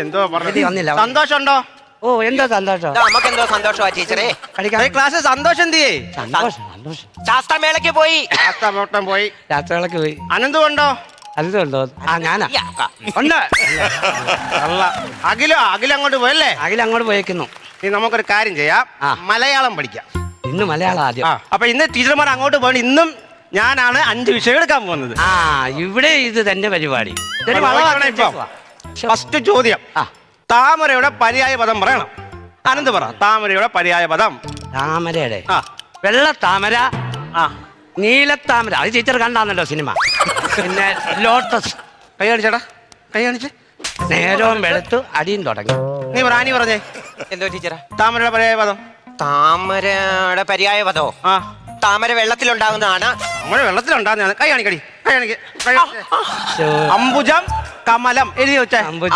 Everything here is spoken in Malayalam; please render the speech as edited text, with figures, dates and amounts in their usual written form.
എന്തോ പറഞ്ഞു വന്നില്ല. സന്തോഷം ഉണ്ടോ? ഓ എന്തോ സന്തോഷം. നമുക്കെന്തോ സന്തോഷമാ ടീച്ചറേ. ക്ലാസ്സിൽ സന്തോഷം എന്തിയേ? സന്തോഷം. ശാസ്ത്രമേളയ്ക്ക് പോയി. ശാസ്ത്രമോട്ടം പോയി. യാത്രകളൊക്കെ പോയി. അനന്തും ഉണ്ടോ? അതുണ്ടോ? ആ ഞാനാ ഉണ്ട്. അല്ല അഖില അങ്ങോട്ട് പോയല്ലേ? അഖിൽ അങ്ങോട്ട് പോയേക്കുന്നു. ഇനി നമുക്കൊരു കാര്യം ചെയ്യാം. മലയാളം പഠിക്കാം. ഇന്ന് മലയാളം ആദ്യം. അപ്പൊ ഇന്ന് ടീച്ചർമാർ അങ്ങോട്ട് പോകണം. ഇന്നും ഞാനാണ് 5 വിഷയം എടുക്കാൻ പോകുന്നത്. ആ ഇവിടെ ഇത് തന്നെ പരിപാടി. ഫസ്റ്റ് ചോദ്യം, താമരയുടെ പര്യായ പദം പറയണം. അനന്ത് പറ. താമരയുടെ പര്യായ പദം. താമരയുടെ വെള്ളത്താമര, നീലത്താമര. അത് ടീച്ചർ കണ്ടാന്നല്ലോ സിനിമ. പിന്നെ ലോട്ടസ്. കൈ കാണിച്ചേടാ, കൈ കാണിച്ച്. നേരവും വെളുത്തു അടിയും തുടങ്ങി. നീ പറഞ്ഞേ എന്തോ ടീച്ചറാ? താമരയുടെ പര്യായ പദം. താമരയുടെ പര്യായ പദോ? താമര വെള്ളത്തിലുണ്ടാകുന്നതാണ്. താമര വെള്ളത്തിലുണ്ടാകുന്നതാണ്. കൈ കാണിക്കടി, കൈ കാണിക്ക. അംബുജം, കമലം എഴുതി വെച്ചേ. അംബുജം